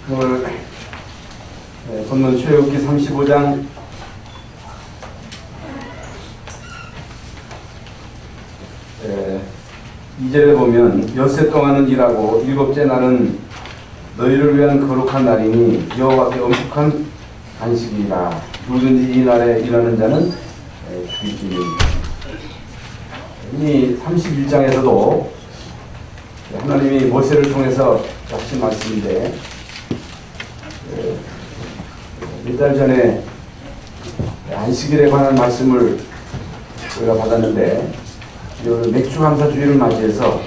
오늘 본문 출애굽기 35장 2절에 보면 엿새 동안은 일하고 일곱째 날은 너희를 위한 거룩한 날이니 여호와께 엄숙한 안식이라. 누구든지 이 날에 일하는 자는 죽일지니. 이 31장에서도 하나님이 모세를 통해서 하신 말씀인데 몇 달 전에 안식일에 관한 말씀을 우리가 받았는데 맥주 감사주의를 맞이해서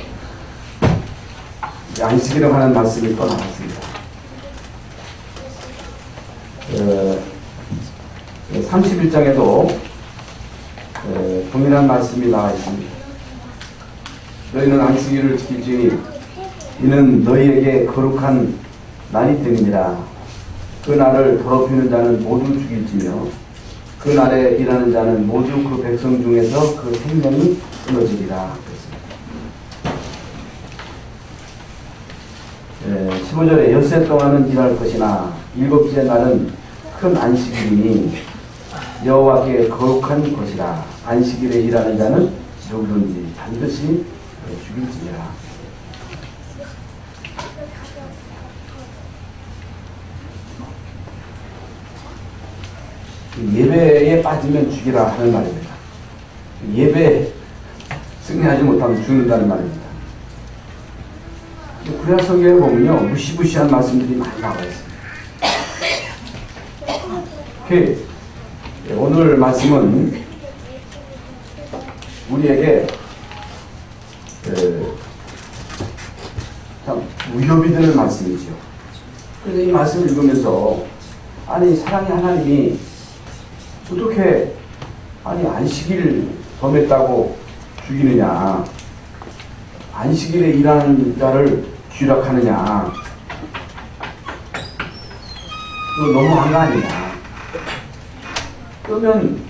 안식일에 관한 말씀이 또 나왔습니다. 31장에도 동일한 말씀이 나와 있습니다. 너희는 안식일을 지킬지니 이는 너희에게 거룩한 날이 됨이니라. 그 날을 더럽히는 자는 모두 죽일지며 그 날에 일하는 자는 모두 그 백성 중에서 그 생명이 끊어지리라. 15절에 엿새 동안은 일할 것이나 일곱째 날은 큰 안식일이니 여호와께 거룩한 것이라. 안식일에 일하는 자는 누구든지 반드시 죽일지니라. 예배에 빠지면 죽이라 하는 말입니다. 예배에 승리하지 못하면 죽는다는 말입니다. 구약 성경에 보면요, 무시무시한 말씀들이 많이 나와 있습니다. 오늘 말씀은 우리에게 참 위협이 되는 말씀이죠. 그래서 이 말씀을 읽으면서 아니 사랑의 하나님이 어떻게 안식일 범했다고 죽이느냐, 안식일에 일하는 자를 쥐락하느냐, 그거 너무한 거 아니냐. 그러면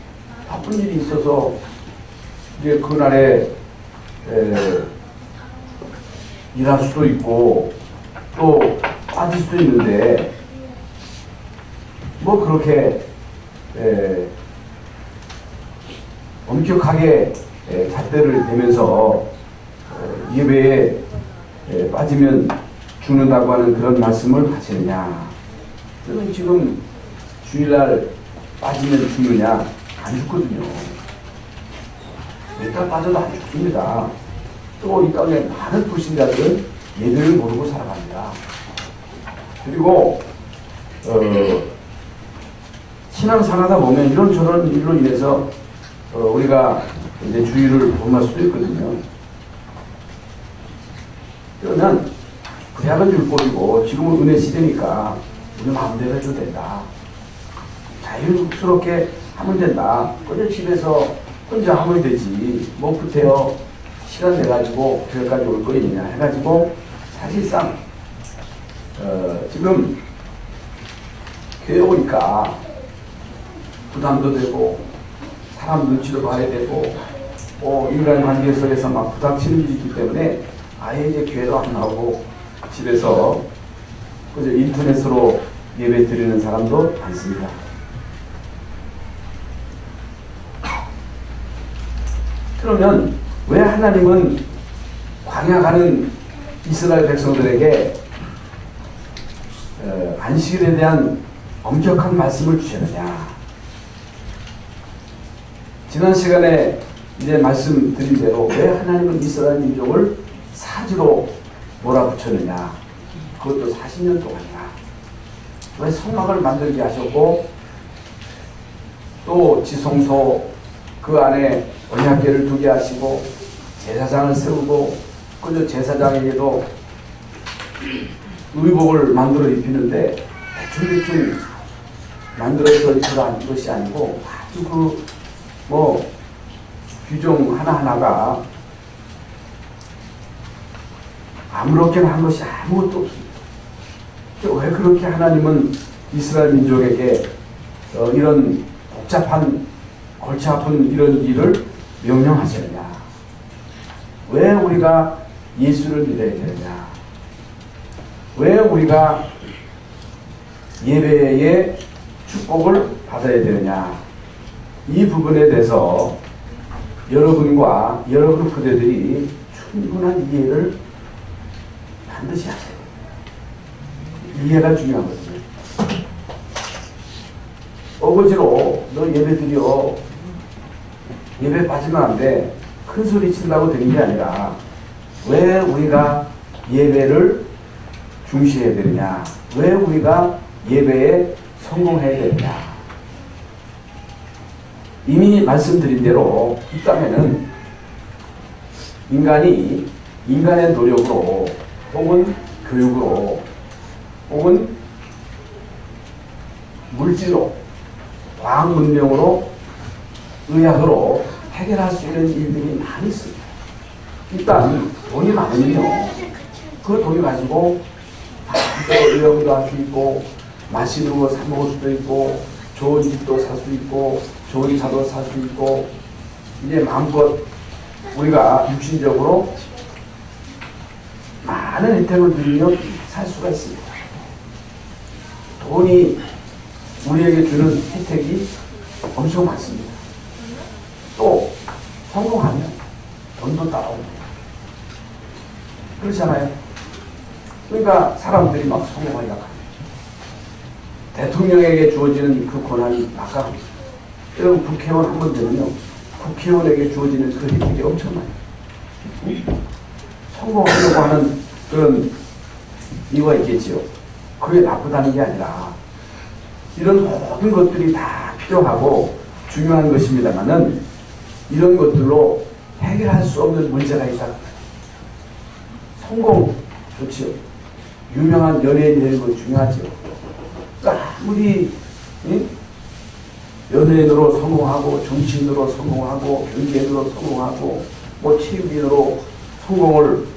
바쁜 일이 있어서 이제 그날에 일할 수도 있고 또 빠질 수도 있는데 뭐 그렇게 엄격하게 잣대를 대면서 예배에 빠지면 죽는다고 하는 그런 말씀을 하시느냐. 그러면 지금 주일날 빠지면 죽느냐? 안 죽거든요. 몇 달 빠져도 안 죽습니다. 또 이 땅에 많은 불신자들은 예배를 모르고 살아갑니다. 그리고 신앙생활하다 보면 이런저런 일로 인해서 우리가 이제 주의를 범할 수도 있거든요. 그러면 구약은 율법이고 지금은 은혜 시대니까 우리 마음대로 해도 된다. 자유스럽게 하면 된다. 그냥 집에서 혼자 하면 되지. 뭐 부태요 시간 내가지고 교회까지 올 거 있느냐 해가지고 사실상 지금 교회 오니까 부담도 되고 사람 눈치도 봐야 되고 인간관계 속에서 막 부닥치는 일이 있기 때문에 아예 이제 교회도 안 나오고 집에서 그저 인터넷으로 예배 드리는 사람도 많습니다. 그러면 왜 하나님은 광야 가는 이스라엘 백성들에게 안식일에 대한 엄격한 말씀을 주셨느냐? 지난 시간에 이제 말씀드린 대로 왜 하나님은 이스라엘 민족을 사지로 몰아붙였느냐? 그것도 40년 동안이나. 왜 성막을 만들게 하셨고 또 지성소 그 안에 언약궤를 두게 하시고 제사장을 세우고 그저 제사장에게도 의복을 만들어 입히는데 대충 만들어서 입히는 것이 아니고 아주 규정 하나하나가 아무렇게나 한 것이 아무것도 없습니다. 왜 그렇게 하나님은 이스라엘 민족에게 이런 복잡한 골치 아픈 이런 일을 명령하시느냐? 왜 우리가 예수를 믿어야 되느냐? 왜 우리가 예배의 축복을 받아야 되느냐, 이 부분에 대해서 여러분과 여러분 후대들이 충분한 이해를 반드시 하세요. 이해가 중요하거든요. 어거지로 너 예배 드려, 예배 빠지면 안 돼, 큰 소리 친다고 되는 게 아니라 왜 우리가 예배를 중시해야 되느냐, 왜 우리가 예배에 성공해야 되느냐. 이미 말씀드린 대로 이 땅에는 인간이 인간의 노력으로 혹은 교육으로 혹은 물질로, 과학 문명으로, 의학으로 해결할 수 있는 일들이 많이 있습니다. 일단 돈이 많으면요, 그 돈이 가지고 의료도 할 수 있고, 맛있는 거 사 먹을 수도 있고, 좋은 집도 살 수 있고, 좋은 차도 살 수 있고, 이제 마음껏 우리가 육신적으로 많은 혜택을 누리며 살 수가 있습니다. 돈이 우리에게 주는 혜택이 엄청 많습니다. 또 성공하면 돈도 따라옵니다. 그렇잖아요. 그러니까 사람들이 막 성공하려고 합니다. 대통령에게 주어지는 그 권한이 막강합니다. 여러분 국회의원 한 번 되면요, 국회의원에게 주어지는 그 혜택이 엄청나요. 성공하려고 하는 그런 이유가 있겠지요. 그게 나쁘다는 게 아니라 이런 모든 것들이 다 필요하고 중요한 것입니다만은 이런 것들로 해결할 수 없는 문제가 있다. 성공 좋지요. 유명한 연예인 되는 거 중요하지요. 그러니까 아무리 연예인으로 성공하고 정치인으로 성공하고 경제인으로 성공하고 뭐 체육인으로 성공을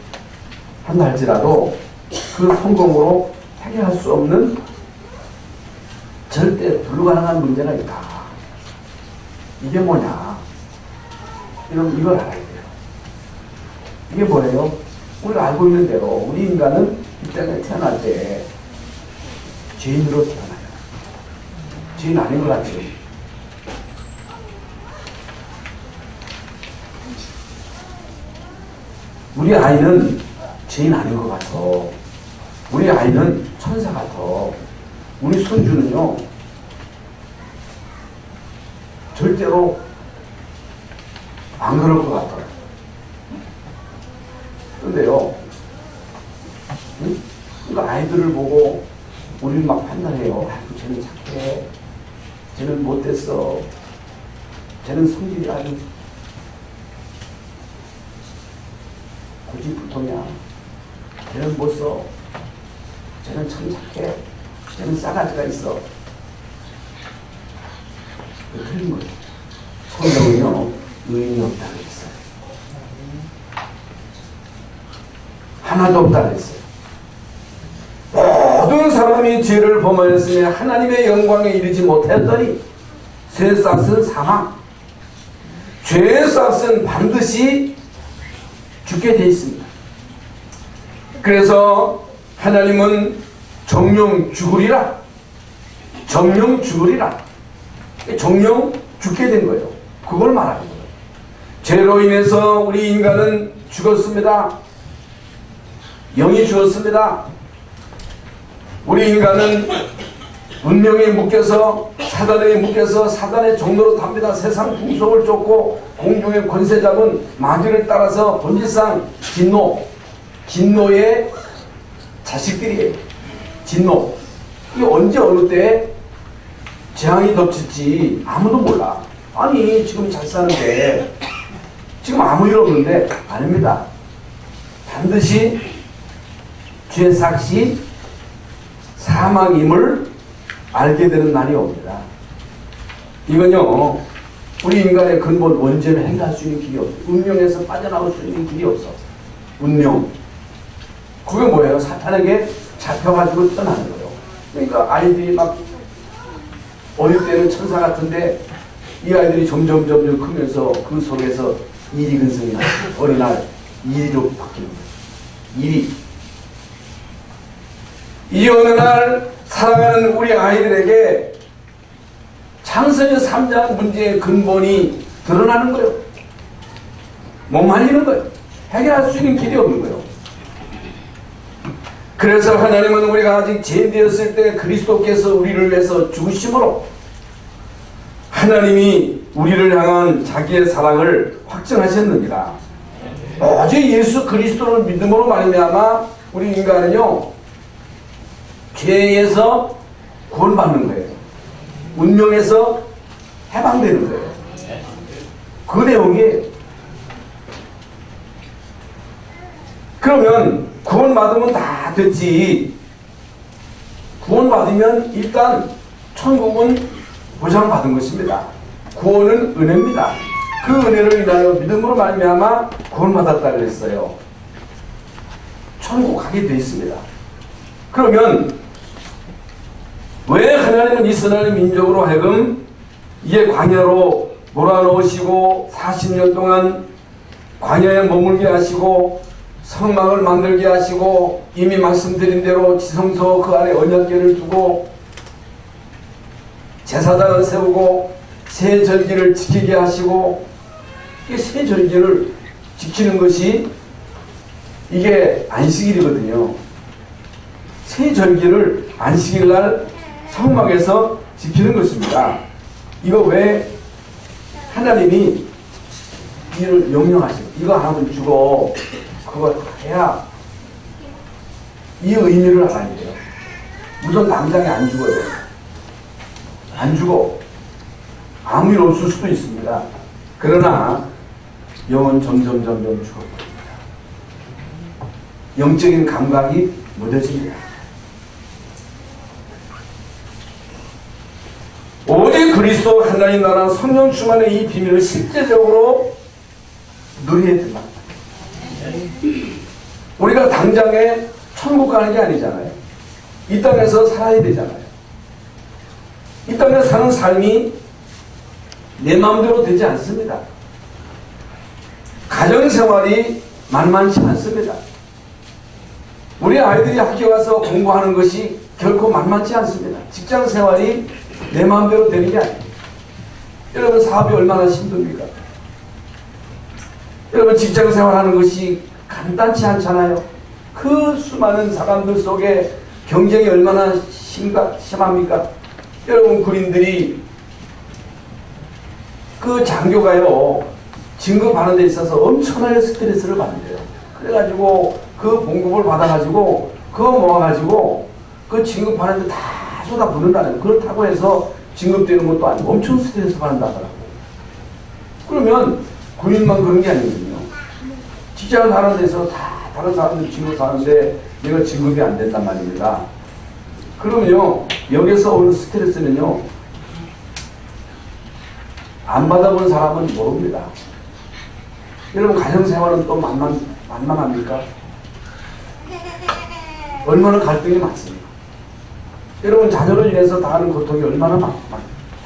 한다 할지라도 그 성공으로 해결할 수 없는 절대 불가능한 문제가 있다. 이게 뭐냐? 이걸 알아야 돼요. 이게 뭐예요? 우리가 알고 있는 대로 우리 인간은 이 땅에 태어날 때 죄인으로 태어나요. 죄인 아닌 것 같죠? 우리 아이는 죄인 아닌 것 같아. 우리 아이는 천사 같아. 우리 손주는요, 절대로 안 그럴 것 같아. 그런데요, 그러니까 아이들을 보고 우리는 막 판단해요. 아이고, 쟤는 착해. 쟤는 못됐어. 쟤는 성질이 아주 고집불통이야. 쟤는 못 써. 쟤는 참 착해. 쟤는 싸가지가 있어. 틀린 거예요. 성경은요, 의인이 없다고 했어요. 하나도 없다고 했어요. 모든 사람이 죄를 범하였으며 하나님의 영광에 이르지 못하였더니 죄의 싹은 사망. 죄의 싹은 반드시 죽게 되어 있습니다. 그래서 하나님은 정령 죽으리라. 정령 죽으리라. 정령 죽게 된 거예요. 그걸 말하는 거예요. 죄로 인해서 우리 인간은 죽었습니다. 영이 죽었습니다. 우리 인간은 운명에 묶여서 사단에 묶여서 사단의 종로로 답니다. 세상 풍속을 쫓고 공중의 권세 잡은 마귀를 따라서 본질상 진노의 자식들이에요. 진노. 이게 언제 어느 때에 재앙이 덮칠지 아무도 몰라. 아니 지금 잘 사는데 지금 아무 일 없는데 아닙니다. 반드시 죄 삭시 사망임을 알게 되는 날이 옵니다. 이건요, 우리 인간의 근본 원죄를 해결할 수 있는 길이 없어. 운명에서 빠져나올 수 있는 길이 없어. 운명. 그게 뭐예요? 사탄에게 잡혀가지고 떠나는 거예요. 그러니까 아이들이 막 어릴 때는 천사 같은데 이 아이들이 점점 크면서 그 속에서 일이 근성이 나요. 어느 날 일이로 바뀌는 거예요. 일이. 이 어느 날 사랑하는 우리 아이들에게 창세기 3장 문제의 근본이 드러나는 거예요. 못 말리는 거예요. 해결할 수 있는 길이 없는 거예요. 그래서 하나님은 우리가 아직 죄인 되었을 때 그리스도께서 우리를 위해서 죽으심으로 하나님이 우리를 향한 자기의 사랑을 확증하셨느니라. 오직 예수 그리스도를 믿음으로 말미암아 우리 인간은요 죄에서 구원받는 거예요. 운명에서 해방되는 거예요. 그 내용이에요. 그러면 구원받으면 다 됐지. 구원받으면 일단 천국은 보장받은 것입니다. 구원은 은혜입니다. 그 은혜를 인하여 믿음으로 말미암아 구원받았다 그랬어요. 천국 가게 되어 있습니다. 그러면 왜 하나님은 이스라엘 민족으로 하여금 이에 광야로 몰아넣으시고 40년 동안 광야에 머물게 하시고 성막을 만들게 하시고 이미 말씀드린 대로 지성소 그 안에 언약궤를 두고 제사장을 세우고 새 절기를 지키게 하시고 이 새 절기를 지키는 것이 이게 안식일이거든요. 새 절기를 안식일날 성막에서 지키는 것입니다. 이거 왜 하나님이 이를 명령하시고 이거 하면 죽어 그거 해야 이 의미를 알아야 돼요. 우선 당장에 안 죽어요. 안 죽어. 아무 일 없을 수도 있습니다. 그러나 영은 점점 죽어버립니다. 영적인 감각이 무뎌집니다. 오직 그리스도 하나님 나라 성령 충만의 이 비밀을 실제적으로 누려야 된다. 우리가 당장에 천국 가는 게 아니잖아요. 이 땅에서 살아야 되잖아요. 이 땅에 사는 삶이 내 마음대로 되지 않습니다. 가정생활이 만만치 않습니다. 우리 아이들이 학교 가서 공부하는 것이 결코 만만치 않습니다. 직장생활이 내 마음대로 되는 게 아니에요. 여러분 사업이 얼마나 힘듭니까? 여러분 직장생활하는 것이 간단치 않잖아요. 그 수많은 사람들 속에 경쟁이 얼마나 심합니까? 여러분 군인들이 그 장교가요 진급하는 데 있어서 엄청나게 스트레스를 받는데요. 그래가지고 그 봉급을 받아가지고 그거 모아가지고 그 진급하는 데 다 쏟아붓는다는 거예요. 그렇다고 해서 진급되는 것도 아니고 엄청 스트레스 받는다더라고요. 그러면 군인만 그런 게 아니거든요. 직장을 하는 데서 다 다른 사람들 진급하는데 얘가 진급이 안 된단 말입니다. 그러면요 여기서 오는 스트레스는요 안 받아본 사람은 모릅니다. 여러분 가정생활은 또 만만합니까? 얼마나 갈등이 많습니까? 여러분 자녀로 인해서 당하는 고통이 얼마나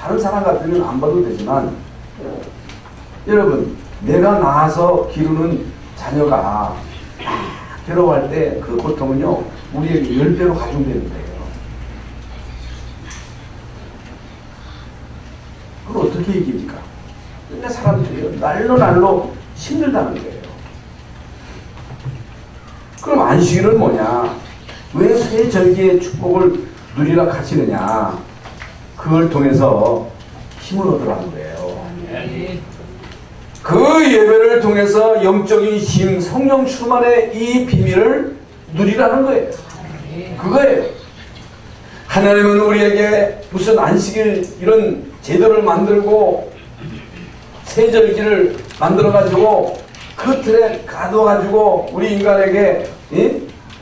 다른 사람 같으면 안 봐도 되지만 여러분 내가 낳아서 기르는 자녀가 괴로워할 때 그 고통은요 우리에게 10배로 가중되는 거예요. 그걸 어떻게 이깁니까? 그러니까 사람들이 날로 힘들다는 거예요. 그럼 안식일은 뭐냐? 왜 새 절기의 축복을 누리라 하시느냐? 그걸 통해서 힘을 얻으라는 거예요. 그 예배를 통해서 영적인 힘, 성령 충만의 이 비밀을 누리라는 거예요. 그거예요. 하나님은 우리에게 무슨 안식일 이런 제도를 만들고 세절기를 만들어가지고 그 틀에 가둬가지고 우리 인간에게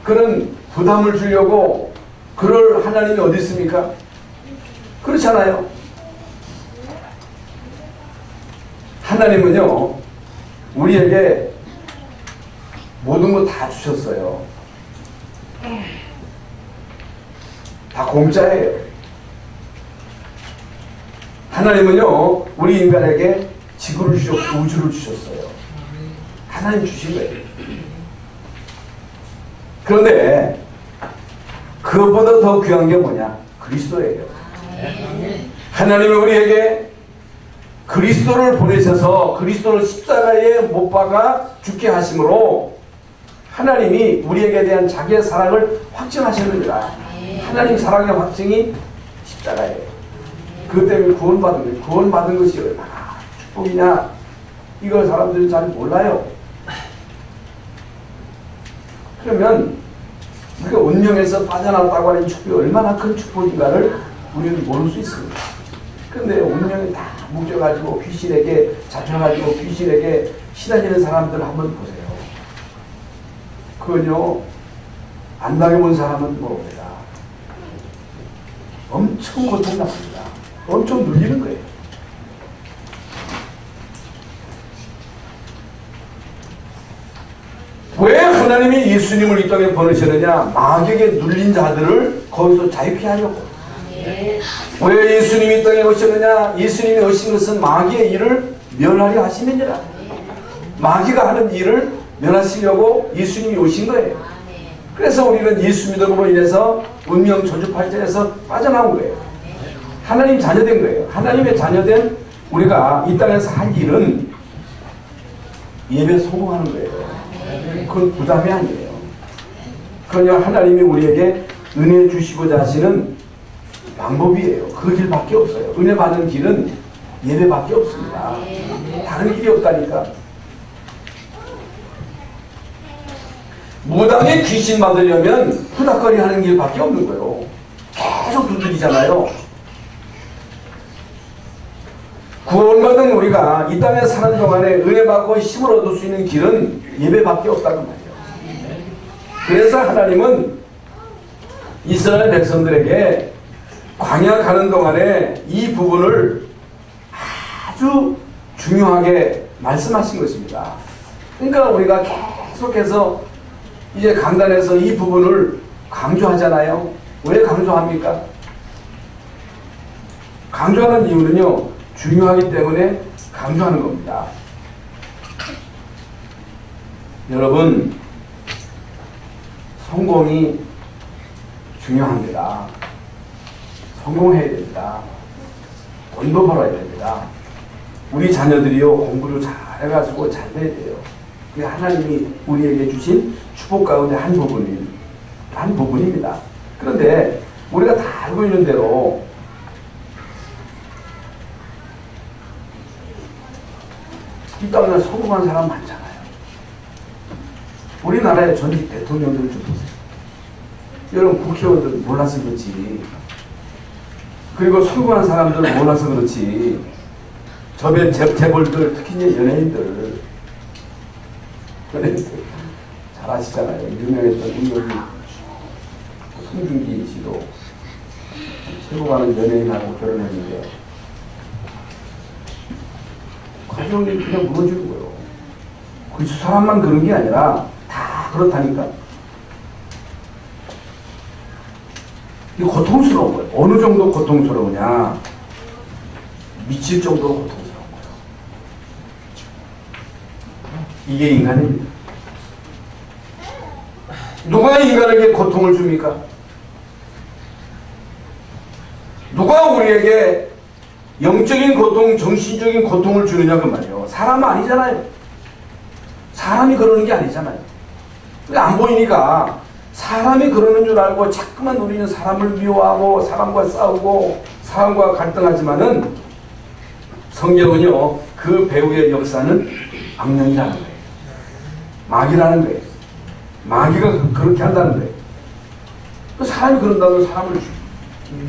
그런 부담을 주려고 그럴 하나님이 어디 있습니까? 그렇잖아요. 하나님은요 우리에게 모든 거 다 주셨어요. 다 공짜예요. 하나님은요 우리 인간에게 지구를 주셨고 우주를 주셨어요. 하나님 주신 거예요. 그런데 그것보다 더 귀한 게 뭐냐? 그리스도예요. 하나님은 우리에게 그리스도를 보내셔서 그리스도를 십자가에 못 박아 죽게 하심으로 하나님이 우리에게 대한 자기의 사랑을 확증하셨느니라. 하나님 사랑의 확증이 십자가예요. 그것 때문에 구원받은 거예요. 구원받은 것이 얼마나 축복이냐, 이걸 사람들은 잘 몰라요. 그러면 우리가 운명에서 빠져나왔다고 하는 축복이 얼마나 큰 축복인가를 우리는 모를 수 있습니다. 그런데 운명이 다 묶여가지고 귀신에게 잡혀가지고 귀신에게 시달리는 사람들 한번 보세요. 그건요, 안 당해본 사람은 모릅니다. 엄청 고통납니다. 엄청 눌리는 거예요. 왜 하나님이 예수님을 이 땅에 보내셨느냐? 마귀에게 눌린 자들을 거기서 자유케 하려고. 왜 예수님이 이 땅에 오셨느냐? 예수님이 오신 것은 마귀의 일을 면하려 하시느니라. 마귀가 하는 일을 면하시려고 예수님이 오신 거예요. 그래서 우리는 예수 믿음으로 인해서 운명 저주팔자에서 빠져나온 거예요. 하나님 자녀된 거예요. 하나님의 자녀된 우리가 이 땅에서 할 일은 예배 성공하는 거예요. 그건 부담이 아니에요. 그러나 하나님이 우리에게 은혜 주시고자 하시는 방법이에요. 그 길밖에 없어요. 은혜 받는 길은 예배밖에 없습니다. 다른 길이 없다니까. 무당에 귀신 받으려면 후닥거리 하는 길밖에 없는 거예요. 계속 두들기잖아요. 구원받은 우리가 이 땅에 사는 동안에 은혜 받고 힘을 얻을 수 있는 길은 예배밖에 없다는 말이에요. 그래서 하나님은 이스라엘 백성들에게 광야 가는 동안에 이 부분을 아주 중요하게 말씀하신 것입니다. 그러니까 우리가 계속해서 이제 강단에서 이 부분을 강조하잖아요. 왜 강조합니까? 강조하는 이유는요, 중요하기 때문에 강조하는 겁니다. 여러분, 성공이 중요합니다. 성공해야 됩니다. 돈도 벌어야 됩니다. 우리 자녀들이요, 공부를 잘 해가지고 잘 돼야 돼요. 그게 하나님이 우리에게 주신 축복 가운데 한 부분입니다. 그런데 우리가 다 알고 있는 대로 이 땅에 성공한 사람 많잖아요. 우리나라의 전직 대통령들 좀 보세요. 여러분 국회의원들 몰라서 그렇지, 그리고 성공한 사람들 몰라서 그렇지, 재벌들, 특히 이제 연예인들 잘 아시잖아요. 유명했던 우리 송중기 씨도 최고 가는 연예인하고 결혼했는데 가정이 그냥 무너지는 거예요. 그 사람만 그런 게 아니라 다 그렇다니까. 이게 고통스러운 거예요. 어느 정도 고통스러우냐? 미칠 정도로 고통스러운 거예요. 이게 인간입니다. 누가 인간에게 고통을 줍니까? 누가 우리에게 영적인 고통, 정신적인 고통을 주느냐 그 말이에요. 사람은 아니잖아요. 사람이 그러는 게 아니잖아요. 안 보이니까 사람이 그러는 줄 알고 자꾸만 우리는 사람을 미워하고 사람과 싸우고 사람과 갈등하지만은 성경은요, 그 배후의 역사는 악령이라는 거예요. 마귀라는 거예요. 마귀가 그렇게 한다는 거예요. 사람이 그런다면 사람을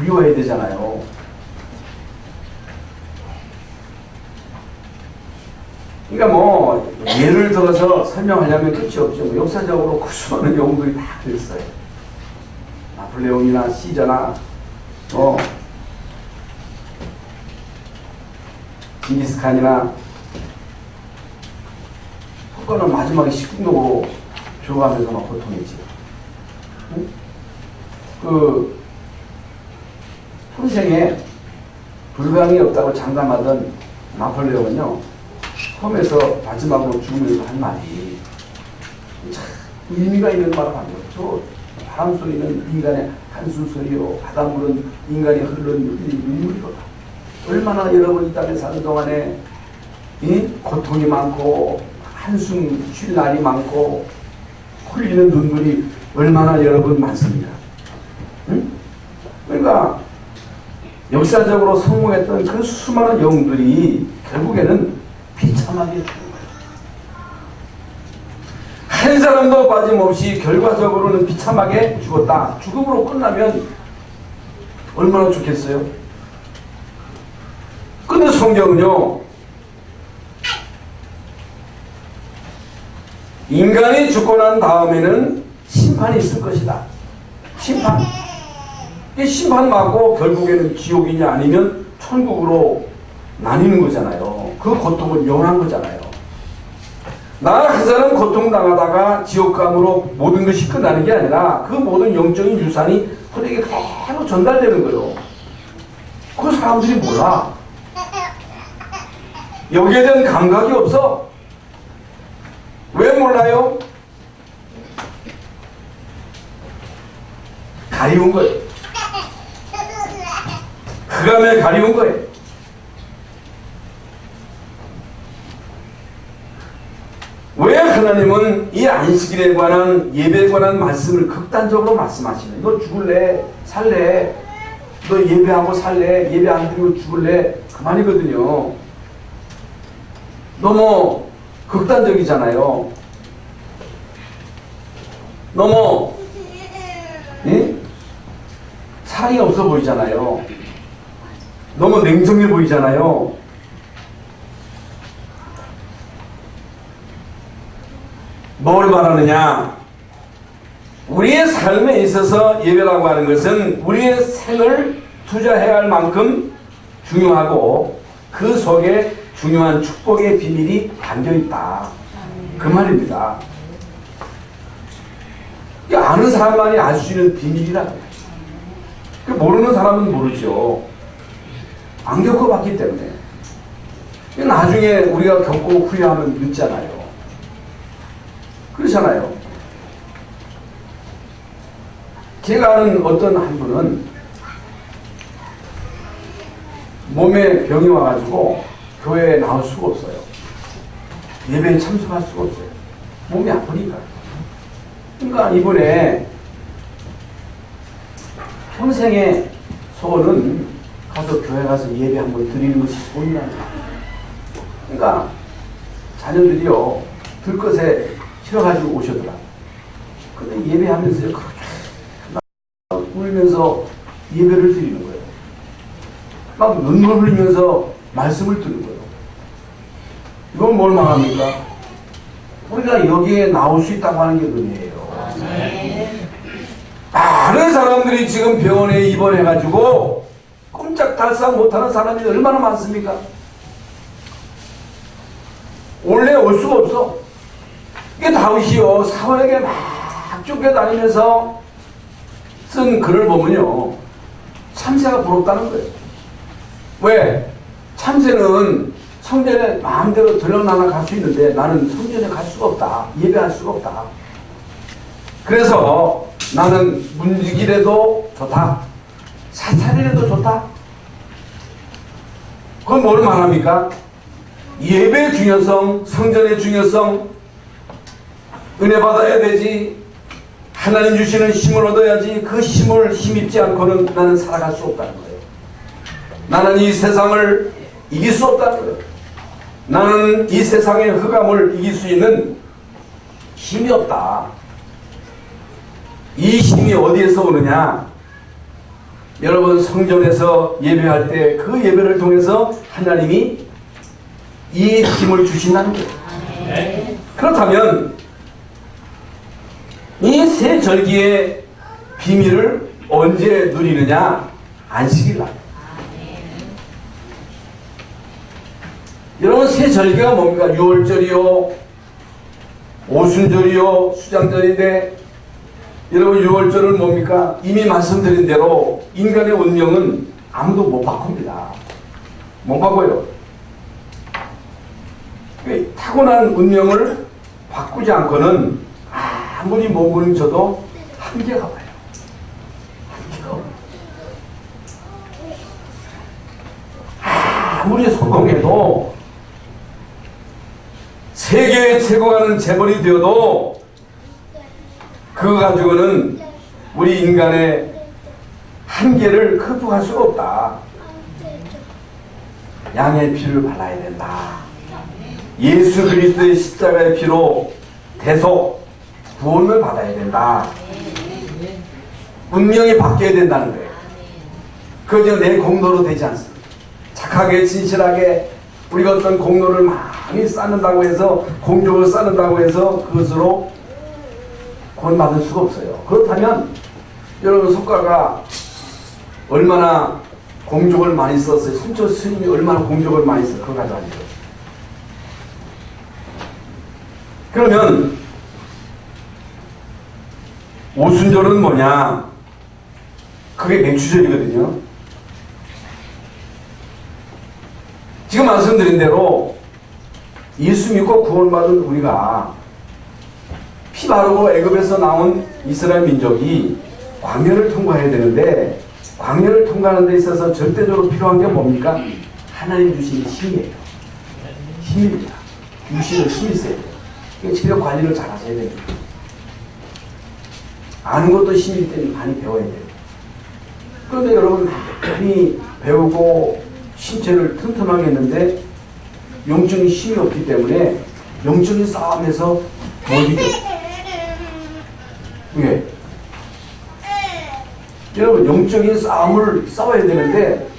미워해야 되잖아요. 그러니까 뭐 예를 들어서 설명하려면 끝이 없죠. 뭐 역사적으로 그 수많은 영웅들이 다 그랬어요. 나폴레옹이나 시저나 징기스칸이나 그거는 마지막에 식중독으로 죽어가면서 막 고통했지. 응? 그 평생에 불강이 없다고 장담하던 나폴레옹은요, 섬에서 마지막으로 죽으면서 한 말이 참 의미가 있는 말을 한 거예요. 저 바람 소리는 인간의 한숨 소리요, 바닷물은 인간이 흐르는 눈물이로다. 얼마나 여러분 이 땅에 사는 동안에 이 고통이 많고 한숨 쉴 날이 많고 흘리는 눈물이 얼마나 여러분 많습니다. 응? 그러니까 역사적으로 성공했던 그 수많은 영웅들이 결국에는 비참하게 죽은 거예요. 한 사람도 빠짐없이 결과적으로는 비참하게 죽었다. 죽음으로 끝나면 얼마나 좋겠어요? 근데 성경은요, 인간이 죽고 난 다음에는 심판이 있을 것이다. 심판. 이 심판 받고 결국에는 지옥이냐 아니면 천국으로 나뉘는 거잖아요. 그 고통은 영원한 거잖아요. 나 한 사람 고통당하다가 지옥감으로 모든 것이 끝나는 게 아니라 그 모든 영적인 유산이 그에게 그대로 전달되는 거예요. 그 사람들이 몰라. 여기에 대한 감각이 없어. 왜 몰라요? 가리운 거예요. 흑암에 가리운 거예요. 왜 하나님은 이 안식일에 관한 예배에 관한 말씀을 극단적으로 말씀하시는? 너 죽을래? 살래? 너 예배하고 살래? 예배 안 드리고 죽을래? 그만이거든요. 너무 극단적이잖아요. 너무 사랑이 없어 보이잖아요. 너무 냉정해 보이잖아요. 뭘 말하느냐? 우리의 삶에 있어서 예배라고 하는 것은 우리의 생을 투자해야 할 만큼 중요하고 그 속에 중요한 축복의 비밀이 담겨있다. 그 말입니다. 아는 사람만이 알 수 있는 비밀이라고. 모르는 사람은 모르죠. 안 겪어봤기 때문에. 나중에 우리가 겪고 후회하면 늦잖아요. 그렇잖아요. 제가 아는 어떤 한 분은 몸에 병이 와가지고 교회에 나올 수가 없어요. 예배에 참석할 수가 없어요. 몸이 아프니까. 그러니까 이번에 평생의 소원은 가서 교회 가서 예배 한번 드리는 것이 소원이라는 거예요. 그러니까 자녀들이요 들것에 실어가지고 오셨더라. 근데 예배하면서요 그렇게 울면서 예배를 드리는 거예요. 막 눈물 흘리면서 말씀을 듣는 거예요. 이건 뭘 말합니까? 우리가 여기에 나올 수 있다고 하는 게 은혜예요. 많은 사람들이 지금 병원에 입원해가지고 꼼짝달싹 못하는 사람이 얼마나 많습니까? 원래 올 수가 없어. 이게 다윗이요 사울에게 막 쫓겨다니면서 쓴 글을 보면요 참새가 부럽다는 거예요. 왜? 참새는 성전에 마음대로 들러나나 갈 수 있는데 나는 성전에 갈 수가 없다. 예배할 수가 없다. 그래서 나는 문지기라도 좋다. 사찰이라도 좋다. 그건 뭘 말합니까? 예배의 중요성, 성전의 중요성, 은혜 받아야 되지. 하나님 주시는 힘을 얻어야지. 그 힘을 힘입지 않고는 나는 살아갈 수 없다는 거예요. 나는 이 세상을 이길 수 없다는 거예요. 나는 이 세상의 흑암을 이길 수 있는 힘이 없다. 이 힘이 어디에서 오느냐? 여러분 성전에서 예배할 때 그 예배를 통해서 하나님이 이 힘을 주신다는 거예요. 그렇다면 이 세 절기의 비밀을 언제 누리느냐? 안식일 날. 여러분 세 절기가 뭡니까? 유월절이요, 오순절이요, 수장절인데 여러분 유월절은 뭡니까? 이미 말씀드린 대로 인간의 운명은 아무도 못 바꿉니다. 못 바꿔요. 타고난 운명을 바꾸지 않고는 아무리 몸부림쳐도 한계가 와요. 아무리 성공해도 세계에 최고하는 재벌이 되어도 그거 가지고는 우리 인간의 한계를 극복할 수가 없다. 양의 피를 발라야 된다. 예수 그리스도의 십자가의 피로 대속 구원을 받아야 된다. 운명이 바뀌어야 된다는 거예요. 그저 내 공로로 되지 않습니다. 착하게 진실하게 우리가 어떤 공로를 많이 쌓는다고 해서 공적을 쌓는다고 해서 그것으로 구원받을 수가 없어요. 그렇다면 여러분 석가가 얼마나 공적을 많이 썼어요. 순처 스님이 얼마나 공적을 많이 썼어요. 그거 가지고 아니에요. 그러면 오순절은 뭐냐? 그게 맥추절이거든요. 지금 말씀드린 대로 예수 믿고 구원받은 우리가 피 바르고 애굽에서 나온 이스라엘 민족이 광야를 통과해야 되는데 광야를 통과하는 데 있어서 절대적으로 필요한 게 뭡니까? 하나님 주신 힘이에요. 힘입니다. 유신을 힘이 있어야 돼요. 체력 관리를 잘 하셔야 됩니다. 아는 것도 힘이기 때문에 많이 배워야 돼요. 그런데 여러분 많이 배우고 신체를 튼튼하게 했는데 영적인 힘이 없기 때문에 영적인 싸움에서 못 이겨요. 왜? 여러분 영적인 싸움을 싸워야 되는데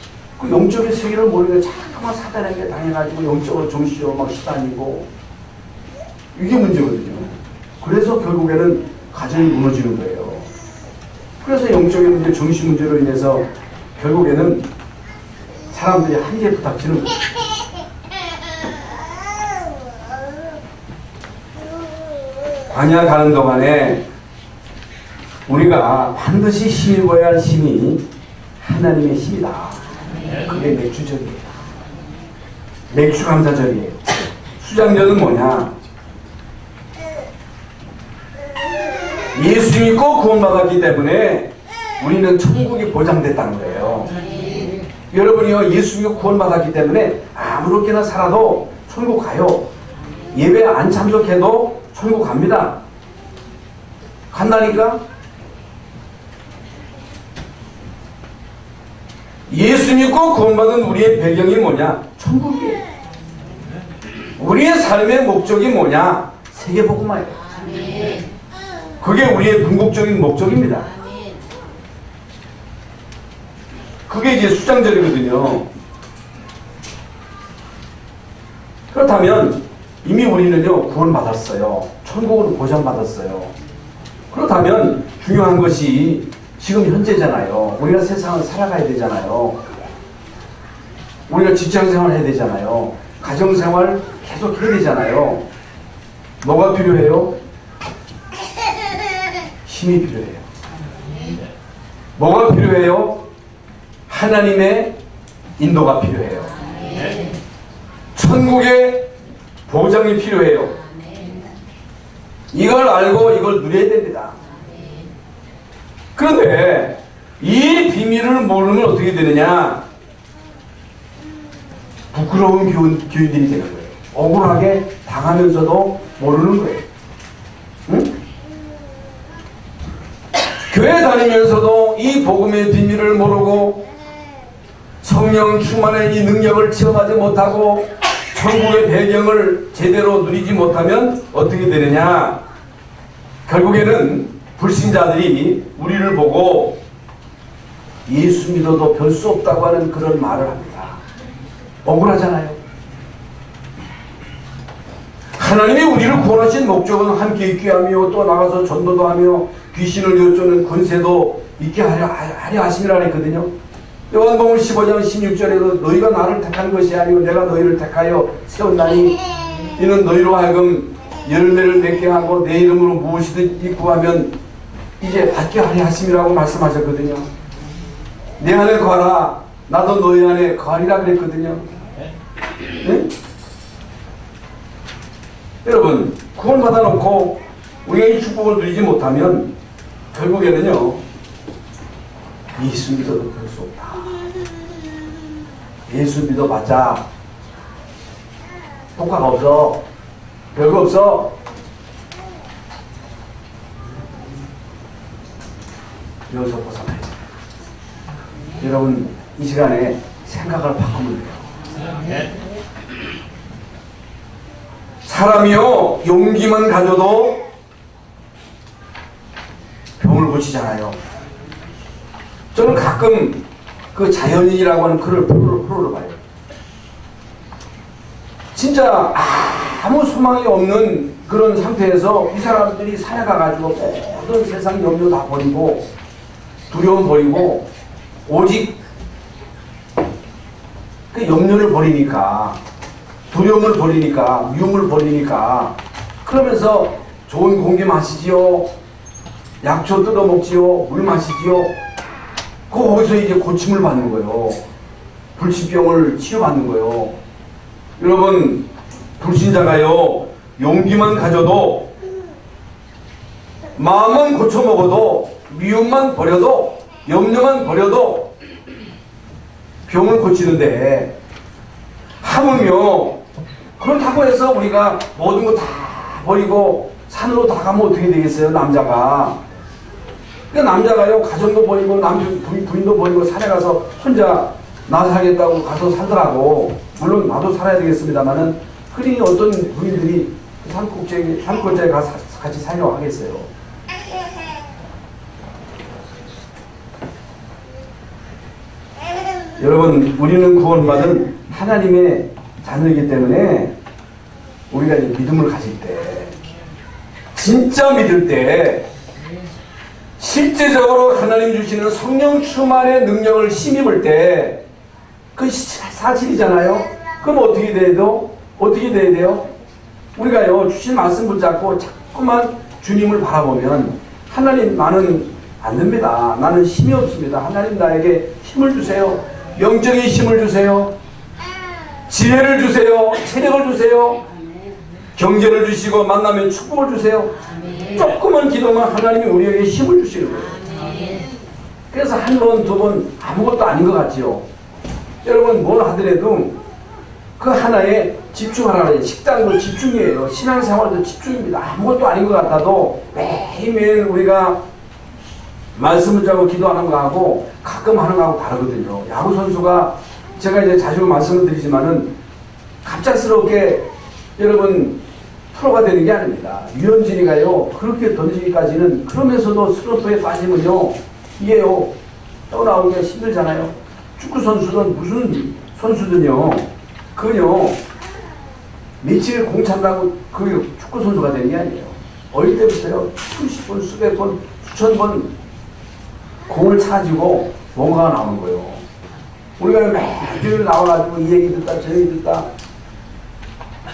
그 영적인 세계를 모르니까 자꾸만 사단에게 당해가지고 영적으로 정신적으로 막 시달리고 이게 문제거든요. 그래서 결국에는 가정이 무너지는 거예요. 그래서 영적인 문제, 정신 문제로 인해서 결국에는 사람들이 한계에 부닥치는 거예요. 광야 가는 동안에 우리가 반드시 힘입어야 할 힘이 하나님의 힘이다. 그게 맥주절이에요. 맥주감사절이에요. 수장절은 뭐냐? 예수 믿고 구원받았기 때문에 우리는 천국이 보장됐다는 거예요. 여러분이요 예수 믿고 구원받았기 때문에 아무렇게나 살아도 천국 가요. 예배 안 참석해도 천국 갑니다. 간다니까? 예수 믿고 구원받은 우리의 배경이 뭐냐? 천국이에요. 우리의 삶의 목적이 뭐냐? 세계복음화예요. 그게 우리의 궁극적인 목적입니다. 그게 이제 수장절이거든요. 그렇다면 이미 우리는요 구원받았어요. 천국으로 보장받았어요. 그렇다면 중요한 것이 지금 현재잖아요. 우리가 세상을 살아가야 되잖아요. 우리가 직장생활 해야 되잖아요. 가정생활 계속 해야 되잖아요. 뭐가 필요해요? 힘이 필요해요. 뭐가 필요해요? 하나님의 인도가 필요해요. 천국의 보장이 필요해요. 이걸 알고 이걸 누려야 됩니다. 그런데 이 비밀을 모르면 어떻게 되느냐? 부끄러운 교인들이 되는 거예요. 억울하게 당하면서도 모르는 거예요. 응? 교회 다니면서도 이 복음의 비밀을 모르고 성령 충만의 이 능력을 체험하지 못하고 천국의 배경을 제대로 누리지 못하면 어떻게 되느냐? 결국에는 불신자들이 우리를 보고 예수 믿어도 별 수 없다고 하는 그런 말을 합니다. 억울하잖아요. 하나님이 우리를 구원하신 목적은 함께 있게 하며 또 나가서 전도도 하며 귀신을 여쫓는 권세도 있게 하려 하심이라 했거든요. 요한복음 15장 16절에도 너희가 나를 택한 것이 아니고 내가 너희를 택하여 세웠나니 이는 너희로 하여금 열매를 맺게 하고 내 이름으로 무엇이든지 구하면 이제 받게 하려 하심이라고 말씀하셨거든요. 내 안에 거하라 나도 너희 안에 거하리라 그랬거든요. 네? 여러분 구원받아 놓고 우리가 이 축복을 누리지 못하면 결국에는요 예수 믿어도 별 수 없다. 예수 믿어봤자 효과가 없어. 별거 없어. 여기서 벗어나야지. 여러분 이 시간에 생각을 바꾸면 돼요. 사람이요 용기만 가져도 병을 고치잖아요. 저는 가끔 그 자연인이라고 하는 프로를 봐요. 진짜 아무 소망이 없는 그런 상태에서 이 사람들이 산에 가가지고 모든 세상 염려 다 버리고 두려움 버리고 오직 그 염려를 버리니까 두려움을 버리니까 미움을 버리니까 그러면서 좋은 공기 마시지요. 약초 뜯어 먹지요. 물 마시지요. 거기서 이제 고침을 받는 거예요. 불치병을 치유받는 거예요. 여러분 불신자가요 용기만 가져도 마음만 고쳐먹어도 미움만 버려도 염려만 버려도 병을 고치는데 하물며 그렇다고 해서 우리가 모든 거 다 버리고 산으로 다 가면 어떻게 되겠어요? 남자가 그러니까 남자가요 가정도 버리고 부인도 버리고 산에 가서 혼자 나 살겠다고 가서 살더라고. 물론 나도 살아야 되겠습니다만은 그러니 어떤 부인들이 산골짜기에 가서 같이 살려고 하겠어요. 여러분 우리는 구원받은 하나님의 자녀이기 때문에 우리가 이제 믿음을 가질 때 진짜 믿을 때 실제적으로 하나님 주시는 성령 충만의 능력을 힘입을 때 그 사실이잖아요. 그럼 어떻게 돼야 돼요? 우리가요 주신 말씀 붙잡고 자꾸만 주님을 바라보면 하나님 나는 안 됩니다. 나는 힘이 없습니다. 하나님 나에게 힘을 주세요. 영적인 힘을 주세요. 지혜를 주세요. 체력을 주세요. 경제를 주시고 만나면 축복을 주세요. 조금만 기도만 하나님이 우리에게 힘을 주시는 거예요. 그래서 한 번, 두 번 아무것도 아닌 것 같지요. 여러분 뭘 하더라도 그 하나에 집중하라 그래요. 식단도 집중이에요. 신앙생활도 집중입니다. 아무것도 아닌 것 같아도 매일매일 우리가 말씀을 잡고 기도하는 거하고 가끔 하는 거하고 다르거든요. 야구 선수가 제가 이제 자주 말씀을 드리지만은 갑작스럽게 여러분 프로가 되는 게 아닙니다. 유현진이가요 그렇게 던지기까지는 그러면서도 슬럼프에 빠지면요 이게요 떠나오기가 힘들잖아요. 축구 선수든 무슨 선수든요 그건요 며칠 공 찬다고 그 축구 선수가 되는 게 아니에요. 어릴 때부터요 수십 번 수백 번 수천 번 공을 차지고 뭔가가 나오는 거예요. 우리가 매주 나와가지고 이 얘기 듣다 저 얘기 듣다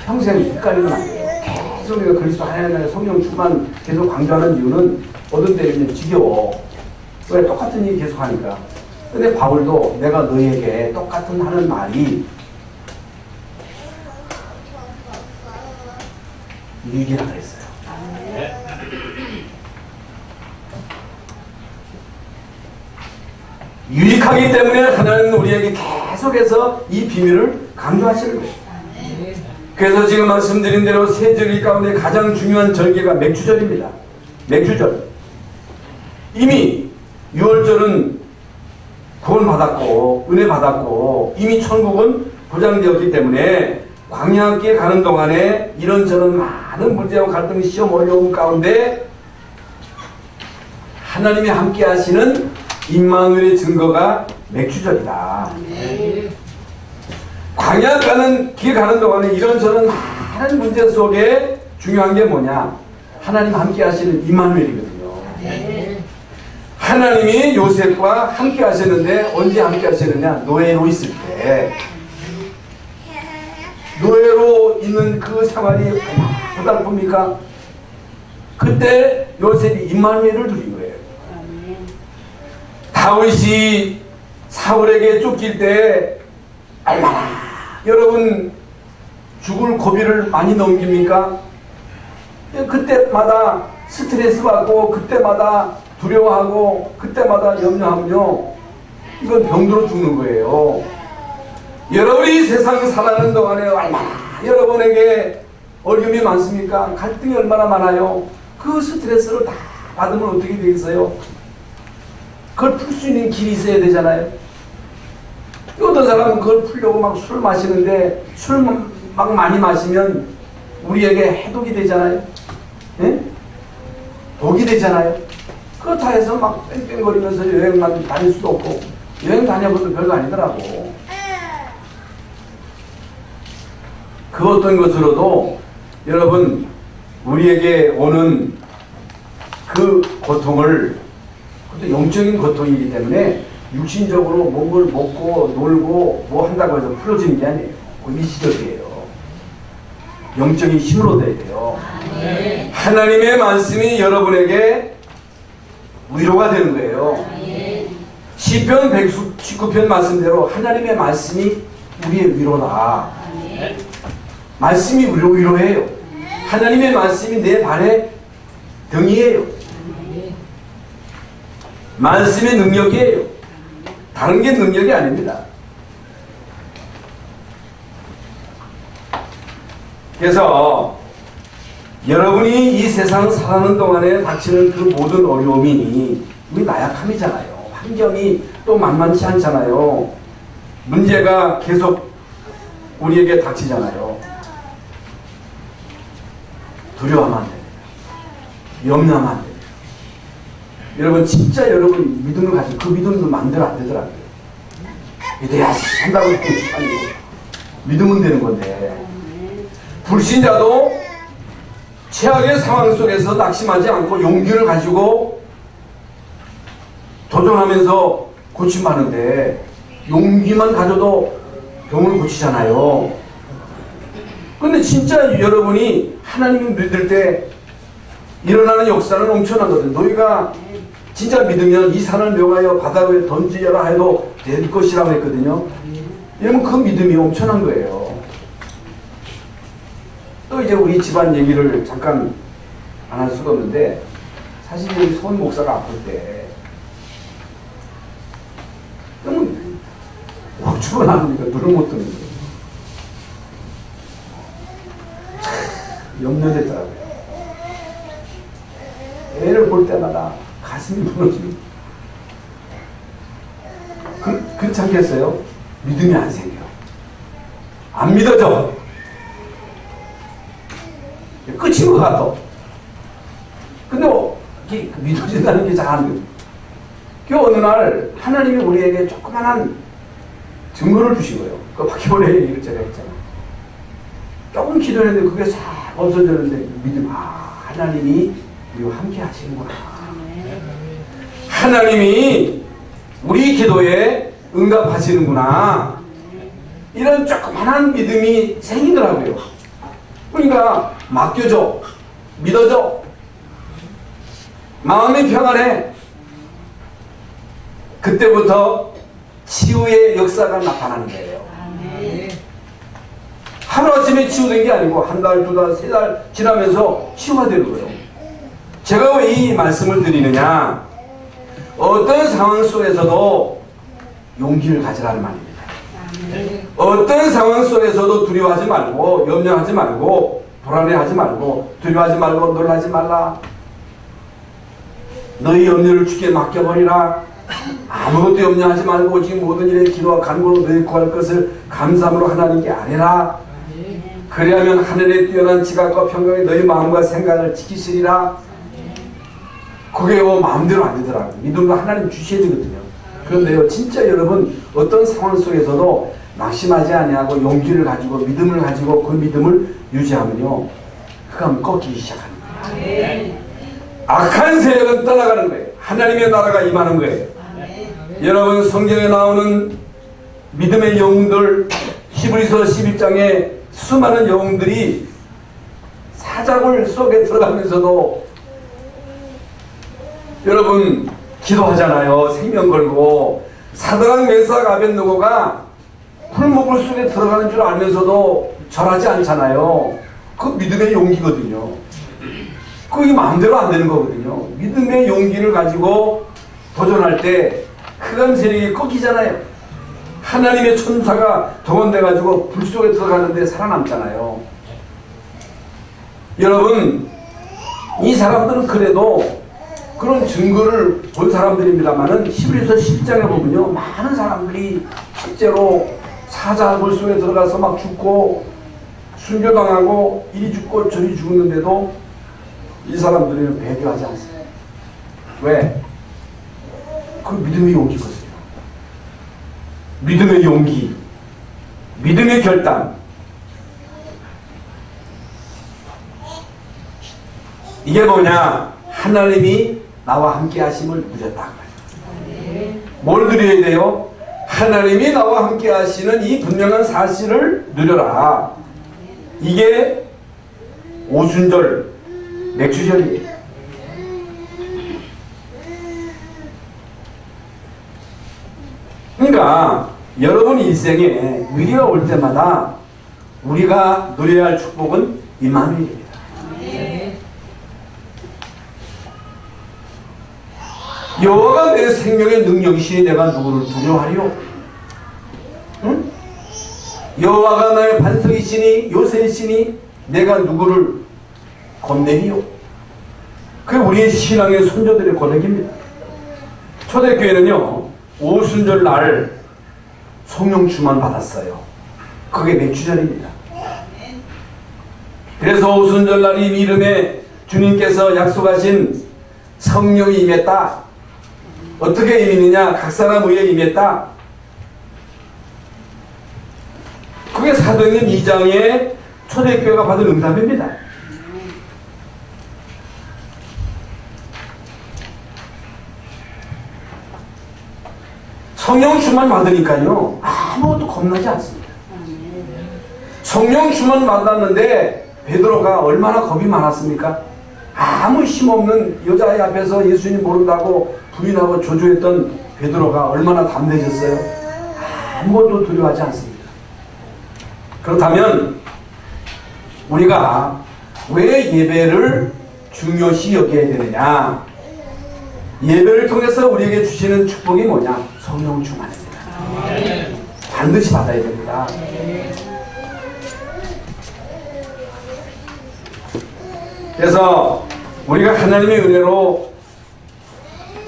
평생 헷갈리면 안 돼요. 계속 우리가 그리스도 하나님의 성령 충만 계속 강조하는 이유는 어떤 때는 지겨워. 왜 똑같은 얘기 계속 하니까. 근데 바울도 내가 너에게 똑같은 하는 말이 유익이라 그랬어요. 유익하기 때문에 하나님은 우리에게 계속해서 이 비밀을 강조하시는 거예요. 그래서 지금 말씀드린 대로 세 절기 가운데 가장 중요한 절기가 맥주절입니다. 맥주절. 이미 6월절은 구원받았고 은혜 받았고 이미 천국은 보장되었기 때문에 광야길에 가는 동안에 이런저런 많은 문제와 갈등, 시험, 어려움 가운데 하나님이 함께 하시는 임마누엘의 증거가 맥주절이다. 광야 가는 길 가는 동안에 이런저런 많은 문제 속에 중요한 게 뭐냐? 하나님 함께 하시는 임마누엘이거든요. 하나님이 요셉과 함께 하셨는데 언제 함께 하셨느냐? 노예로 있을 때. 노예로 있는 그 생활이 고달픕니까? 그때 요셉이 임마누엘을 누린 거예요. 다윗이 사울에게 쫓길 때 얼마나 여러분 죽을 고비를 많이 넘깁니까? 그때마다 스트레스 받고 그때마다 두려워하고 그때마다 염려하면요 이건 병들어 죽는 거예요. 여러분이 세상 살아가는 동안에 얼마나 여러분에게 어려움이 많습니까? 갈등이 얼마나 많아요? 그 스트레스를 다 받으면 어떻게 되겠어요? 그걸 풀 수 있는 길이 있어야 되잖아요. 어떤 사람은 그걸 풀려고 막 술 마시는데 술 막 많이 마시면 우리에게 해독이 되잖아요. 예? 독이 되잖아요. 그렇다 해서 막 뺑뺑거리면서 여행만 다닐 수도 없고, 여행 다녀봐도 별거 아니더라고. 그 어떤 것으로도 여러분 우리에게 오는 그 고통을, 그것도 영적인 고통이기 때문에 육신적으로 몸을 먹고 놀고 뭐 한다고 해서 풀어지는 게 아니에요. 일시적이에요. 영적인 힘으로 돼야 돼요. 하나님의 말씀이 여러분에게 위로가 되는 거예요. 시편 119편 말씀대로 하나님의 말씀이 우리의 위로다. 말씀이 위로해요. 하나님의 말씀이 내 발의 등이에요. 말씀의 능력이에요. 다른 게 능력이 아닙니다. 그래서 여러분이 이 세상 살아가는 동안에 닥치는 그 모든 어려움이 우리 나약함이잖아요. 환경이 또 만만치 않잖아요. 문제가 계속 우리에게 닥치잖아요. 두려워하면 안 됩니다. 염려하면 안 됩니다. 여러분 진짜 여러분 믿음을 가지고 그 믿음도 마음대로 안 되더라고요. 믿어야 한다고 아니고 믿으면 되는 건데, 불신자도 최악의 상황 속에서 낙심하지 않고 용기를 가지고 도전하면서 고침받는데, 용기만 가져도 병을 고치잖아요. 근데 진짜 여러분이 하나님을 믿을 때 일어나는 역사는 엄청나거든. 너희가 진짜 믿으면 이 산을 명하여 바다 위에 던지려라 해도 될 것이라고 했거든요. 이러면 그 믿음이 엄청난 거예요. 또 이제 우리 집안 얘기를 잠깐 안 할 수가 없는데, 사실 우리 손 목사가 아플 때 너무 억지로 나누니까 눈을 못 뜨는 거예요. 염려되더라고요. 애를 볼 때마다 가슴이 무너지고, 그렇지 않겠어요? 믿음이 안 생겨. 안 믿어져. 끝인 것 같아. 근데 믿어진다는 게 잘 안 돼. 그 어느 날 하나님이 우리에게 조그만한 증거를 주신 거예요. 그 바퀴벌레 얘기를 제가 했잖아. 조금 기도했는데 그게 싹 없어졌는데 믿음, 하나님이 우리와 함께 하시는구나. 하나님이 우리 기도에 응답하시는구나. 이런 조그만한 믿음이 생기더라고요. 그러니까 맡겨줘, 믿어줘, 마음이 평안해. 그때부터 치유의 역사가 나타나는 거예요. 하루아침에 치유된 게 아니고 한 달, 두 달, 세 달 지나면서 치유가 되는 거예요. 제가 왜 이 말씀을 드리느냐, 어떤 상황 속에서도 용기를 가지라는 말입니다. 어떤 상황 속에서도 두려워하지 말고, 염려하지 말고, 불안해하지 말고, 두려워하지 말고, 놀라지 말라. 너희 염려를 주께 맡겨버리라. 아무것도 염려하지 말고 오직 모든 일에 기도와 간구로 너희 구할 것을 감사함으로 하나님께 아뢰라. 그리하면 하늘에 뛰어난 지각과 평강이 너희 마음과 생각을 지키시리라. 그게 마음대로 안 되더라고요. 믿음도 하나님 주셔야 되거든요. 그런데요, 진짜 여러분 어떤 상황 속에서도 낙심하지 아니하고 용기를 가지고 믿음을 가지고 그 믿음을 유지하면요, 그가 꺾이기 시작하는 거예요. 악한 세력은 떠나가는 거예요. 하나님의 나라가 임하는 거예요. 여러분 성경에 나오는 믿음의 영웅들, 히브리서 11장에 수많은 영웅들이 사자굴 속에 들어가면서도 여러분 기도하잖아요. 생명 걸고. 사드락 메삭 아벳느고가 풀무불 속에 들어가는 줄 알면서도 절하지 않잖아요. 그 믿음의 용기거든요. 그게 마음대로 안 되는 거거든요. 믿음의 용기를 가지고 도전할 때 흑암 세력이 꺾이잖아요. 하나님의 천사가 동원돼가지고 불 속에 들어가는데 살아남잖아요. 여러분, 이 사람들은 그래도 그런 증거를 본 사람들입니다만은 히브리서 10장에 보면요, 많은 사람들이 실제로 사자굴 속에 들어가서 막 죽고 순교당하고 이리 죽고 저리 죽는데도 이 사람들은 배교하지 않습니다. 왜? 그 믿음의 용기거든요. 믿음의 용기, 믿음의 결단. 이게 뭐냐? 하나님이 나와 함께 하심을 누렸다. 뭘 누려야 돼요? 하나님이 나와 함께 하시는 이 분명한 사실을 누려라. 이게 오순절 맥주절이에요. 그러니까 여러분 인생에 위기가 올 때마다 우리가 누려야 할 축복은 임마누엘입니다. 여호와가 내 생명의 능력이시니 내가 누구를 두려워하리요? 응? 여호와가 나의 반석이시니 요새이시니 내가 누구를 겁내리요? 그게 우리의 신앙의 선조들의 고백입니다. 초대교회는요, 오순절 날 성령 충만 받았어요. 그게 맥주절입니다. 그래서 오순절 날 이 이름에 주님께서 약속하신 성령이 임했다. 어떻게 임했느냐? 각 사람 위에 임했다. 그게 사도행전 2장에 초대교회가 받은 응답입니다. 성령 충만 받으니까요, 아무것도 겁나지 않습니다. 성령 충만 받았는데 베드로가 얼마나 겁이 많았습니까? 아무 힘없는 여자애 앞에서 예수님 모른다고 부인하고 조조했던 베드로가 얼마나 담대해졌어요? 아무것도 두려워하지 않습니다. 그렇다면 우리가 왜 예배를 중요시 여겨야 되느냐? 예배를 통해서 우리에게 주시는 축복이 뭐냐? 성령 충만입니다. 반드시 받아야 됩니다. 그래서 우리가 하나님의 은혜로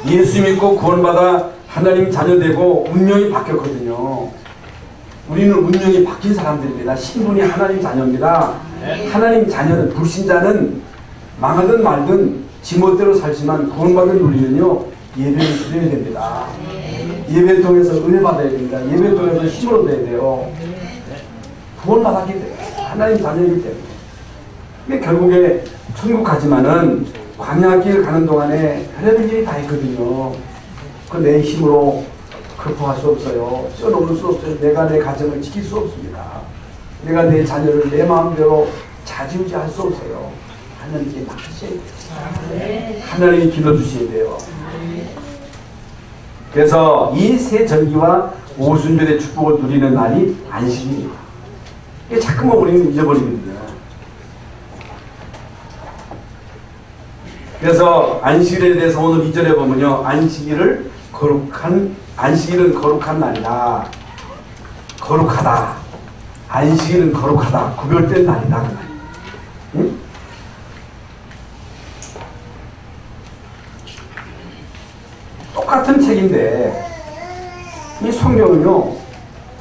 예수 믿고 구원받아 하나님 자녀되고 운명이 바뀌었거든요. 우리는 운명이 바뀐 사람들입니다. 신분이 하나님 자녀입니다. 하나님 자녀는, 불신자는 망하든 말든 지멋대로 살지만 구원받은 우리는요, 예배를 드려야 됩니다. 예배를 통해서 은혜 받아야 됩니다. 예배를 통해서 힘을 얻어야 돼요. 구원받았기 때문에, 하나님 자녀이기 때문에. 이게 결국에 천국 가지만은 광야길 가는 동안에 별의별 일이 다 있거든요. 그 내 힘으로 극복할 수 없어요. 뛰어넘을 수 없어요. 내가 내 가정을 지킬 수 없습니다. 내가 내 자녀를 내 마음대로 좌지우지할 수 없어요. 하나님께 맡기셔야 돼요. 하나님이 길러주셔야 돼요. 그래서 이 세 절기와 오순절의 축복을 누리는 날이 안식일입니다. 이게 자꾸만 우리는 잊어버리거든요. 그래서 안식일에 대해서 오늘 2절에 보면요, 안식일은 거룩한 날이다. 거룩하다. 안식일은 거룩하다. 구별된 날이다. 응? 똑같은 책인데 이 성경은요,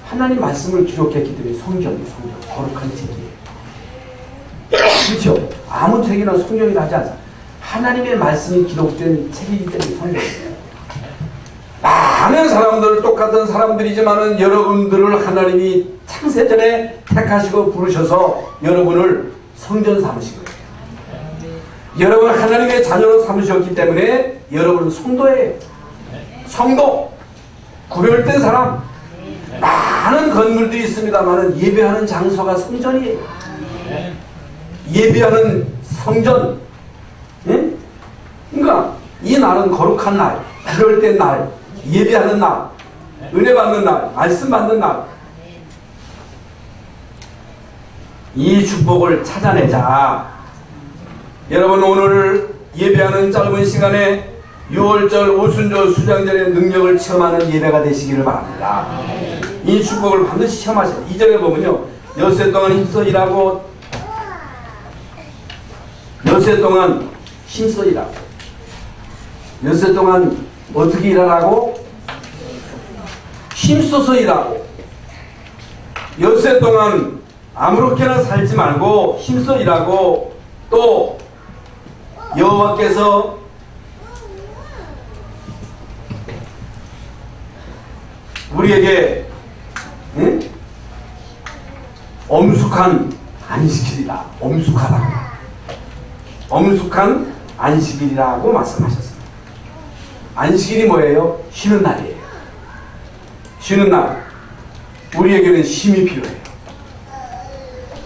하나님 말씀을 기록했기 때문에 성경 거룩한 책이에요. 그렇죠? 아무 책이나 성경이라 하지 않습니다. 하나님의 말씀이 기록된 책이기 때문에 성경이에요. 많은 사람들, 똑같은 사람들이지만은 여러분들을 하나님이 창세전에 택하시고 부르셔서 여러분을 성전 삼으신 거예요. 여러분을 하나님의 자녀로 삼으셨기 때문에 여러분은 성도예요. 성도, 구별된 사람. 많은 건물들이 있습니다만은 예배하는 장소가 성전이에요. 예배하는 성전. 예? 그러니까 이 날은 거룩한 날, 구별된 날, 예배하는 날, 은혜 받는 날, 말씀 받는 날. 이 축복을 찾아내자. 여러분, 오늘 예배하는 짧은 시간에 유월절, 오순절, 수장절의 능력을 체험하는 예배가 되시기를 바랍니다. 이 축복을 반드시 체험하셔야 돼요. 2절에 보면요, 엿새 동안 힘써 일하고, 엿새 동안 힘써 일하고, 엿새 동안 어떻게 일하라고? 힘써서 일하고, 엿새 동안 아무렇게나 살지 말고 힘써 일하고, 또 여호와께서 우리에게 엄숙한 안식일이다. 엄숙하다. 엄숙한 안식일이라고 말씀하셨습니다. 안식일이 뭐예요? 쉬는 날이에요. 쉬는 날. 우리에게는 힘이 필요해요.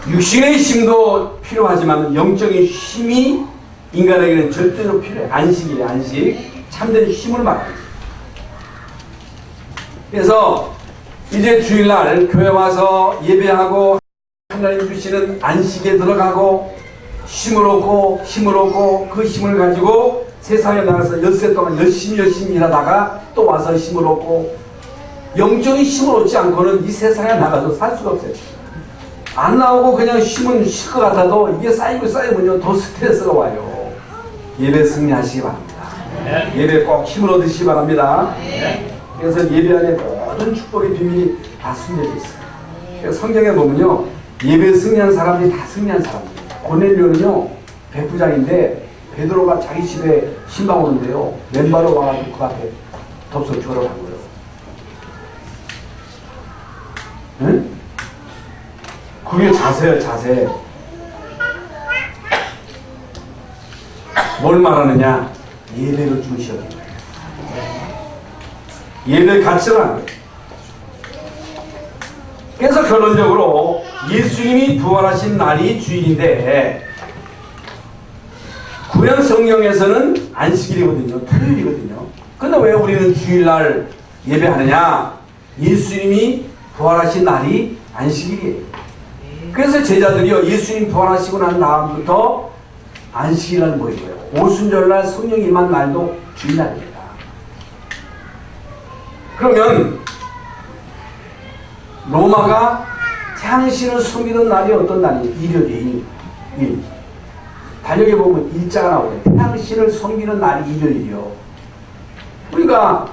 육신의 힘도 필요하지만 영적인 힘이 인간에게는 절대로 필요해요. 안식이에요. 안식. 참된 힘을 말합니다. 그래서 이제 주일날 교회 와서 예배하고 하나님 주시는 안식에 들어가고 힘을 얻고 그 힘을 가지고 세상에 나가서 엿새 동안 열심히 일하다가 또 와서 힘을 얻고, 영적인 힘을 얻지 않고는 이 세상에 나가서 살 수가 없어요. 안 나오고 그냥 힘은 쉴 것 같아도 이게 쌓이면요 더 스트레스가 와요. 예배 승리하시기 바랍니다. 예배 꼭 힘을 얻으시기 바랍니다. 그래서 예배 안에 모든 축복의 비밀이 다 숨겨져 있어요. 그래서 성경에 보면요, 예배 승리한 사람들이 다 승리한 사람들이에요. 고넬료는요 백부장인데 베드로가 자기 집에 신방 오는데요, 맨발로 와가지고 그 앞에 덥석 절을 한 거예요. 응? 그게 자세예요. 자세. 뭘 말하느냐? 예배를 중시하는 거예요. 예배 가치를 하는 거예요. 그래서 결론적으로 예수님이 부활하신 날이 주일인데, 구약 성경에서는 안식일이거든요. 토요일이거든요. 근데 왜 우리는 주일날 예배하느냐? 예수님이 부활하신 날이 안식일이에요. 그래서 제자들이요, 예수님 부활하시고 난 다음부터 안식일날 모이고요, 오순절날 성령 임한 날도 주일날입니다. 그러면 로마가 태양신을 숨기던 날이 어떤 날이에요? 일요일이에요. 일. 달력에 보면 일자가 나오죠. 태양신을 숨기는 날이 일요일이요. 그러니까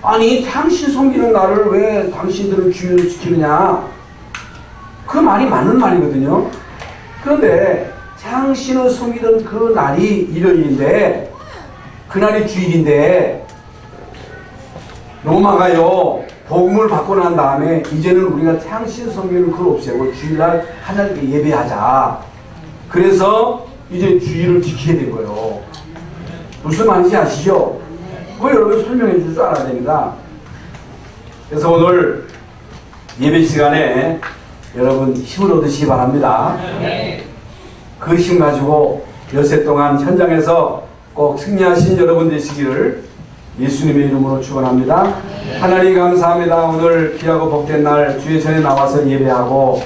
아니 태양신 숨기는 날을 왜 당신들은 주일로 지키느냐? 그 말이 맞는 말이거든요. 그런데 태양신을 숨기던 그 날이 일요일인데, 그날이 주일인데, 로마가요 복음을 받고 난 다음에 이제는 우리가 태양신 섬기는 그걸 없애고 주일날 하나님께 예배하자. 그래서 이제 주일을 지켜야 된 거예요. 무슨 말인지 아시죠? 그거 여러분 설명해 줄 줄 알아야 됩니다. 그래서 오늘 예배 시간에 여러분 힘을 얻으시기 바랍니다. 그 힘 가지고 엿새 동안 현장에서 꼭 승리하신 여러분 되시기를 예수님의 이름으로 축원합니다. 하나님 감사합니다. 오늘 귀하고 복된 날 주의 전에 나와서 예배하고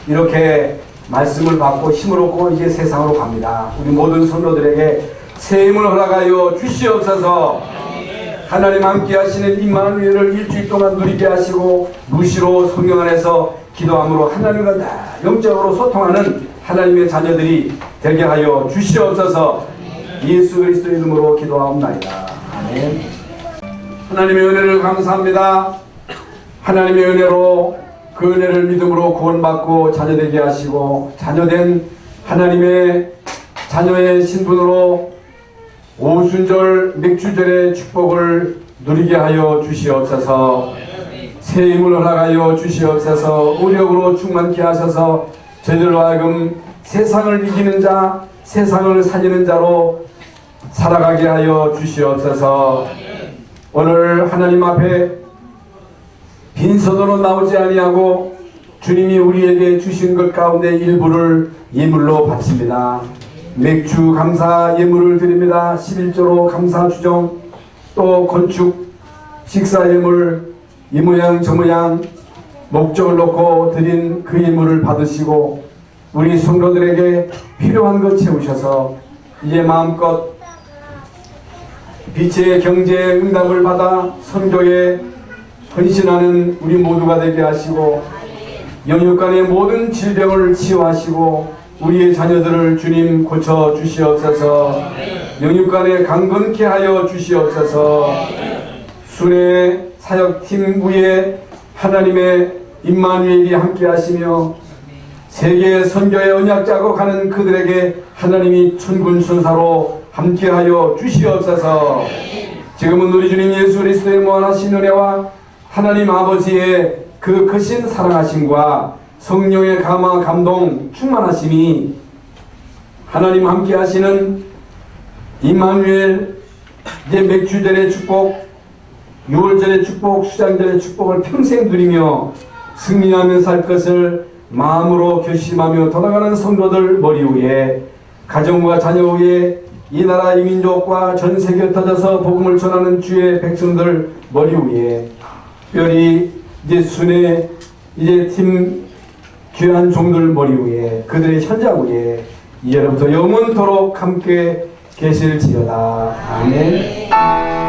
이렇게 말씀을 받고 힘을 얻고 이제 세상으로 갑니다. 우리 모든 성도들에게 새 힘을 허락하여 주시옵소서. 하나님 함께 하시는 임마누엘을 일주일 동안 누리게 하시고 무시로 성령 안에서 기도함으로 하나님과 다 영적으로 소통하는 하나님의 자녀들이 되게 하여 주시옵소서. 예수 그리스도의 이름으로 기도하옵나이다. 아멘. 하나님의 은혜를 감사합니다. 하나님의 은혜로 그 은혜를 믿음으로 구원받고 자녀되게 하시고 자녀된 하나님의 자녀의 신분으로 오순절 맥주절의 축복을 누리게 하여 주시옵소서. 새 힘을 허락하여 주시옵소서. 의력으로 충만케 하셔서 저희들로 하여금 세상을 이기는 자, 세상을 살리는 자로 살아가게 하여 주시옵소서. 오늘 하나님 앞에 빈손으로 나오지 아니하고 주님이 우리에게 주신 것 가운데 일부를 예물로 바칩니다. 맥주 감사 예물을 드립니다. 11조로 감사 주정, 또 건축 식사 예물, 이 모양 저 모양 목적을 놓고 드린 그 예물을 받으시고 우리 성도들에게 필요한 것 채우셔서 이제 마음껏 빛의 경제의 응답을 받아 선교에 헌신하는 우리 모두가 되게 하시고 영육간의 모든 질병을 치유하시고 우리의 자녀들을 주님 고쳐 주시옵소서. 영육간에 강건케 하여 주시옵소서. 순회 사역팀 위에 하나님의 임마누엘이 함께 하시며 세계 선교의 언약 작업하는 그들에게 하나님이 천군천사로 함께하여 주시옵소서. 지금은 우리 주님 예수 그리스도의 무한하신 은혜와 하나님 아버지의 그 크신 사랑하심과 성령의 감화 감동 충만하심이 하나님 함께하시는 임마누엘 이제 맥주절의 축복, 유월절의 축복, 수장절의 축복을 평생 누리며 승리하며 살 것을 마음으로 결심하며 돌아가는 성도들 머리 위에, 가정과 자녀 위에, 이 나라 이 민족과 전 세계에 흩어져서 복음을 전하는 주의 백성들 머리 위에, 특별히 이제 순회 이제 팀 귀한 종들 머리 위에, 그들의 현장 위에 이제부터 영원토록 함께 계실지어다. 아멘.